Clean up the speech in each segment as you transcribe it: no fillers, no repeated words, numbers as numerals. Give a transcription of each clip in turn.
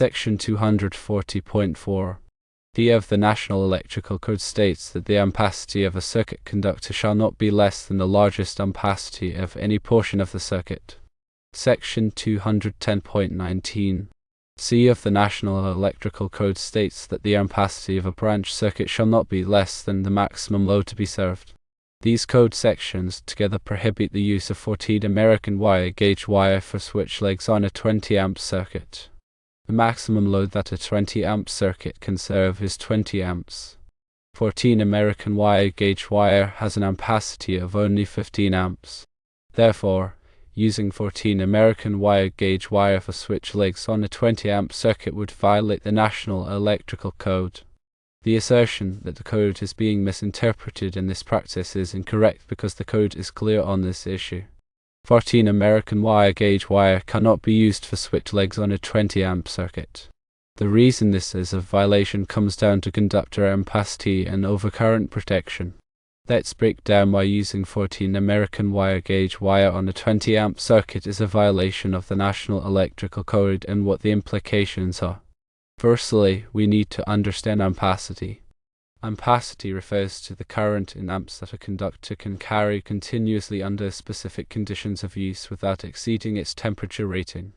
Section 240.4 D of the National Electrical Code states that the ampacity of a circuit conductor shall not be less than the largest ampacity of any portion of the circuit. Section 210.19 C of the National Electrical Code states that the ampacity of a branch circuit shall not be less than the maximum load to be served. These code sections together prohibit the use of 14 American wire gauge wire for switch legs on a 20 amp circuit. The maximum load that a 20 amp circuit can serve is 20 amps. 14 American wire gauge wire has an ampacity of only 15 amps. Therefore, using 14 American wire gauge wire for switch legs on a 20 amp circuit would violate the National Electrical Code. The assertion that the code is being misinterpreted in this practice is incorrect because the code is clear on this issue. 14 American wire gauge wire cannot be used for switch legs on a 20 amp circuit. The reason this is a violation comes down to conductor ampacity and overcurrent protection. Let's break down why using 14 American wire gauge wire on a 20 amp circuit is a violation of the National Electrical Code and what the implications are. Firstly, we need to understand ampacity. Ampacity refers to the current in amps that a conductor can carry continuously under specific conditions of use without exceeding its temperature rating.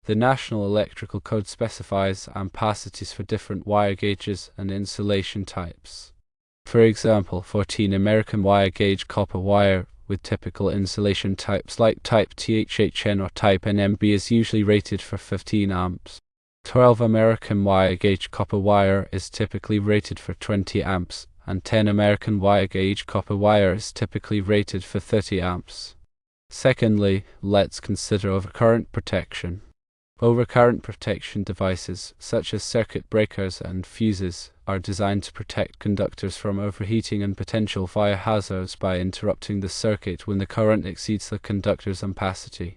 The National Electrical Code specifies ampacities for different wire gauges and insulation types. For example, 14 American wire gauge copper wire with typical insulation types like type THHN or type NMB is usually rated for 15 amps. 12 American wire gauge copper wire is typically rated for 20 amps, and 10 American wire gauge copper wire is typically rated for 30 amps. Secondly, let's consider overcurrent protection. Overcurrent protection devices, such as circuit breakers and fuses, are designed to protect conductors from overheating and potential fire hazards by interrupting the circuit when the current exceeds the conductor's ampacity.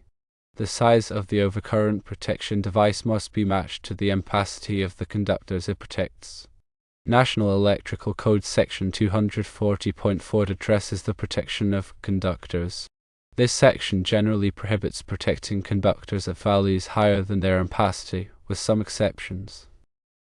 The size of the overcurrent protection device must be matched to the ampacity of the conductors it protects. National Electrical Code Section 240.4 addresses the protection of conductors. This section generally prohibits protecting conductors at values higher than their ampacity, with some exceptions.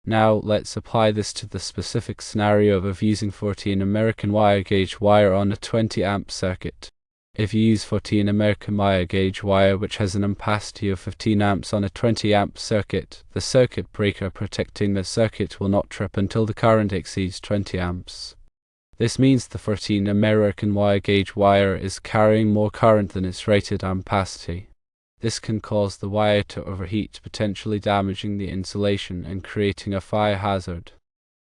Now let's apply this to the specific scenario of using 14 American wire gauge wire on a 20 amp circuit. If you use 14 American wire gauge wire which has an ampacity of 15 amps on a 20 amp circuit, the circuit breaker protecting the circuit will not trip until the current exceeds 20 amps. This means the 14 American wire gauge wire is carrying more current than its rated ampacity. This can cause the wire to overheat, potentially damaging the insulation and creating a fire hazard.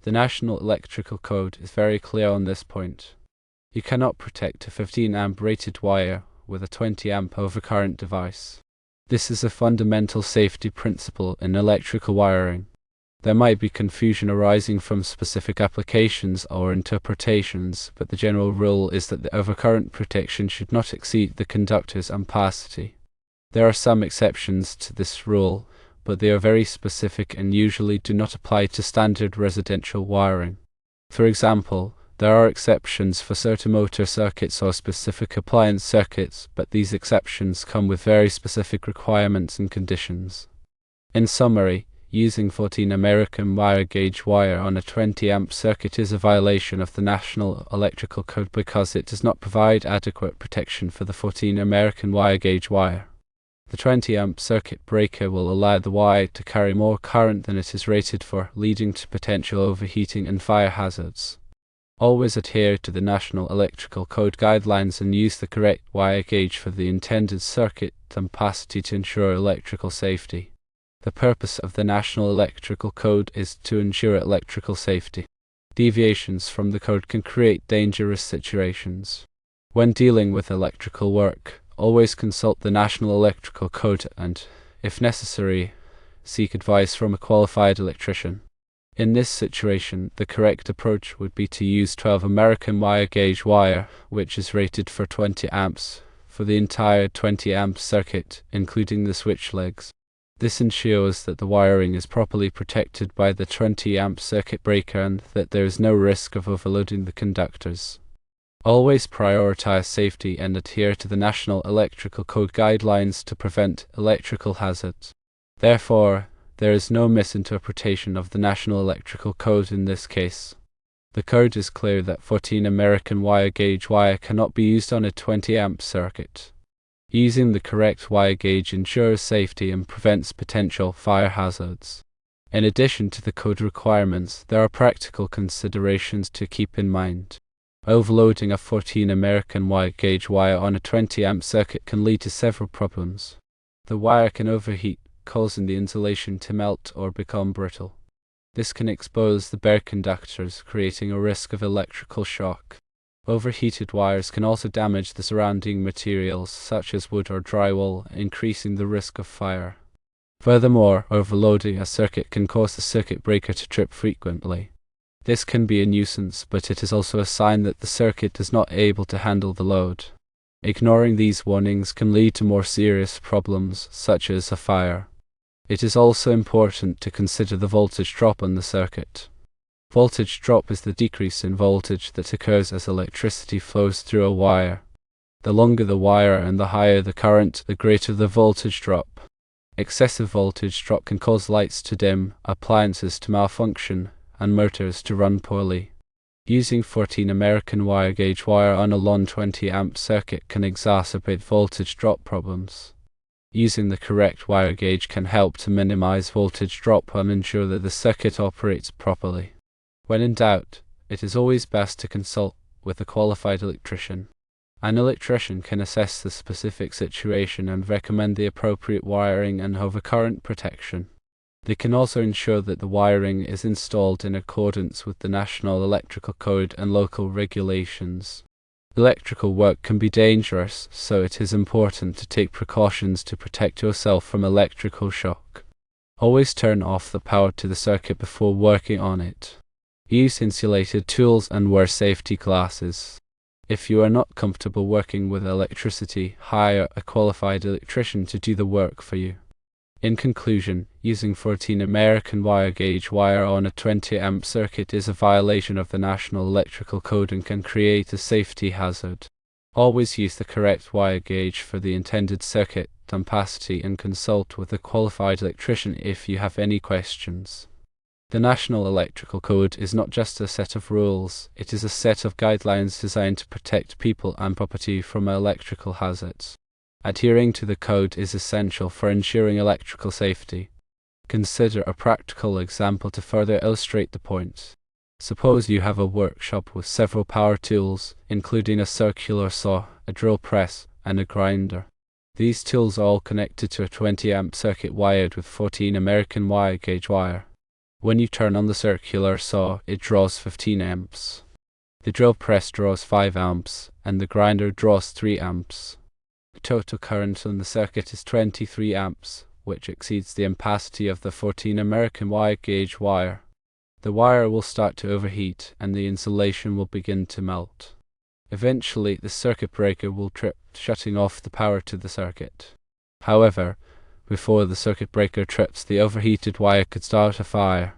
The National Electrical Code is very clear on this point. You cannot protect a 15 amp rated wire with a 20 amp overcurrent device. This is a fundamental safety principle in electrical wiring. There might be confusion arising from specific applications or interpretations, but the general rule is that the overcurrent protection should not exceed the conductor's ampacity. There are some exceptions to this rule, but they are very specific and usually do not apply to standard residential wiring. For example, there are exceptions for certain motor circuits or specific appliance circuits, but these exceptions come with very specific requirements and conditions. In summary, using 14 American wire gauge wire on a 20 amp circuit is a violation of the National Electrical Code because it does not provide adequate protection for the 14 American wire gauge wire. The 20 amp circuit breaker will allow the wire to carry more current than it is rated for, leading to potential overheating and fire hazards. Always adhere to the National Electrical Code guidelines and use the correct wire gauge for the intended circuit ampacity to ensure electrical safety. The purpose of the National Electrical Code is to ensure electrical safety. Deviations from the code can create dangerous situations. When dealing with electrical work, always consult the National Electrical Code and, if necessary, seek advice from a qualified electrician. In this situation, the correct approach would be to use 12 American wire gauge wire, which is rated for 20 amps, for the entire 20 amp circuit, including the switch legs. This ensures that the wiring is properly protected by the 20 amp circuit breaker and that there is no risk of overloading the conductors. Always prioritize safety and adhere to the National Electrical Code guidelines to prevent electrical hazards. Therefore, There is no misinterpretation of the National Electrical Code in this case. The code is clear that 14 American wire gauge wire cannot be used on a 20 amp circuit. Using the correct wire gauge ensures safety and prevents potential fire hazards. In addition to the code requirements, there are practical considerations to keep in mind. Overloading a 14 American wire gauge wire on a 20 amp circuit can lead to several problems. The wire can overheat, causing the insulation to melt or become brittle. This can expose the bare conductors, creating a risk of electrical shock. Overheated wires can also damage the surrounding materials, such as wood or drywall, increasing the risk of fire. Furthermore, overloading a circuit can cause the circuit breaker to trip frequently. This can be a nuisance, but it is also a sign that the circuit is not able to handle the load. Ignoring these warnings can lead to more serious problems, such as a fire. It is also important to consider the voltage drop on the circuit. Voltage drop is the decrease in voltage that occurs as electricity flows through a wire. The longer the wire and the higher the current, the greater the voltage drop. Excessive voltage drop can cause lights to dim, appliances to malfunction, and motors to run poorly. Using 14 American wire gauge wire on a long 20 amp circuit can exacerbate voltage drop problems. Using the correct wire gauge can help to minimize voltage drop and ensure that the circuit operates properly. When in doubt, it is always best to consult with a qualified electrician. An electrician can assess the specific situation and recommend the appropriate wiring and overcurrent protection. They can also ensure that the wiring is installed in accordance with the National Electrical Code and local regulations. Electrical work can be dangerous, so it is important to take precautions to protect yourself from electrical shock. Always turn off the power to the circuit before working on it. Use insulated tools and wear safety glasses. If you are not comfortable working with electricity, hire a qualified electrician to do the work for you. In conclusion, using 14 American wire gauge wire on a 20 amp circuit is a violation of the National Electrical Code and can create a safety hazard. Always use the correct wire gauge for the intended circuit, ampacity, and consult with a qualified electrician if you have any questions. The National Electrical Code is not just a set of rules, it is a set of guidelines designed to protect people and property from electrical hazards. Adhering to the code is essential for ensuring electrical safety. Consider a practical example to further illustrate the point. Suppose you have a workshop with several power tools, including a circular saw, a drill press, and a grinder. These tools are all connected to a 20 amp circuit wired with 14 American wire gauge wire. When you turn on the circular saw, it draws 15 amps. The drill press draws 5 amps, and the grinder draws 3 amps. The total current on the circuit is 23 amps, which exceeds the ampacity of the 14 American wire gauge wire. The wire will start to overheat and the insulation will begin to melt. Eventually, the circuit breaker will trip, shutting off the power to the circuit. However, before the circuit breaker trips, the overheated wire could start a fire.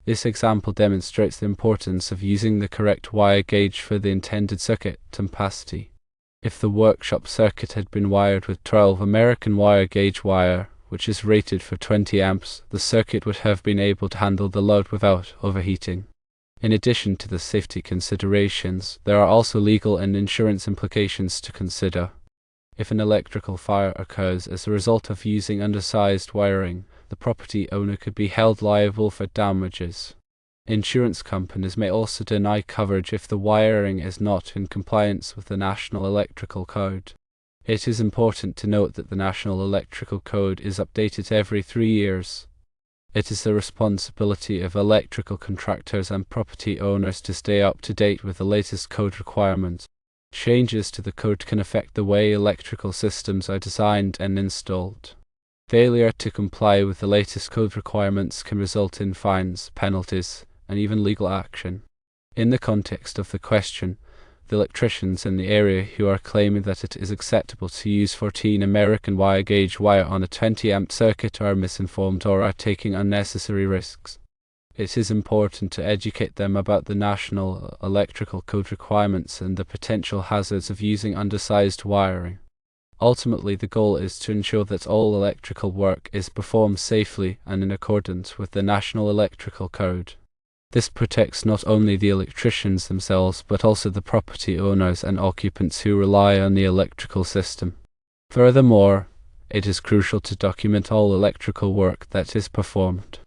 This example demonstrates the importance of using the correct wire gauge for the intended circuit ampacity. If the workshop circuit had been wired with 12 American wire gauge wire, which is rated for 20 amps, the circuit would have been able to handle the load without overheating. In addition to the safety considerations, there are also legal and insurance implications to consider. If an electrical fire occurs as a result of using undersized wiring, the property owner could be held liable for damages. Insurance companies may also deny coverage if the wiring is not in compliance with the National Electrical Code. It is important to note that the National Electrical Code is updated every 3 years. It is the responsibility of electrical contractors and property owners to stay up to date with the latest code requirements. Changes to the code can affect the way electrical systems are designed and installed. Failure to comply with the latest code requirements can result in fines, penalties, and even legal action. In the context of the question, the electricians in the area who are claiming that it is acceptable to use 14 American wire gauge wire on a 20 amp circuit are misinformed or are taking unnecessary risks. It is important to educate them about the National Electrical Code requirements and the potential hazards of using undersized wiring. Ultimately, the goal is to ensure that all electrical work is performed safely and in accordance with the National Electrical Code. This protects not only the electricians themselves, but also the property owners and occupants who rely on the electrical system. Furthermore, it is crucial to document all electrical work that is performed.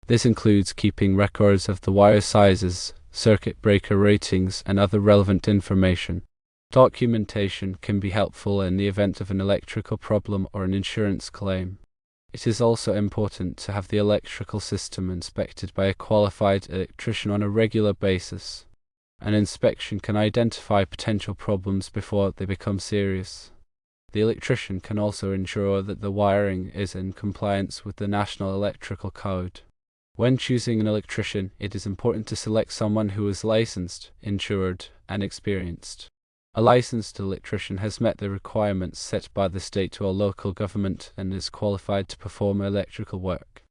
This includes keeping records of the wire sizes, circuit breaker ratings, and other relevant information. Documentation can be helpful in the event of an electrical problem or an insurance claim. It is also important to have the electrical system inspected by a qualified electrician on a regular basis. An inspection can identify potential problems before they become serious. The electrician can also ensure that the wiring is in compliance with the National Electrical Code. When choosing an electrician, it is important to select someone who is licensed, insured, and experienced. A licensed electrician has met the requirements set by the state or local government and is qualified to perform electrical work.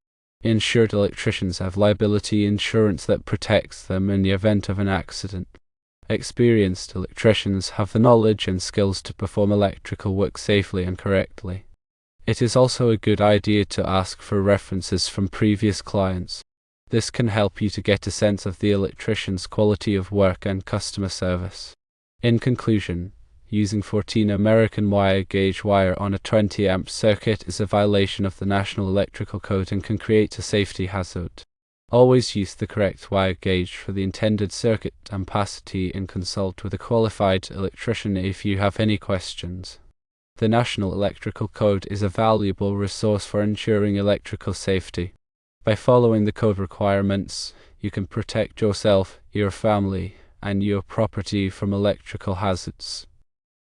Insured electricians have liability insurance that protects them in the event of an accident. Experienced electricians have the knowledge and skills to perform electrical work safely and correctly. It is also a good idea to ask for references from previous clients. This can help you to get a sense of the electrician's quality of work and customer service. In conclusion, using 14 American wire gauge wire on a 20 amp circuit is a violation of the National Electrical Code and can create a safety hazard. Always use the correct wire gauge for the intended circuit ampacity and consult with a qualified electrician if you have any questions. The National Electrical Code is a valuable resource for ensuring electrical safety. By following the code requirements, you can protect yourself, your family, and your property from electrical hazards.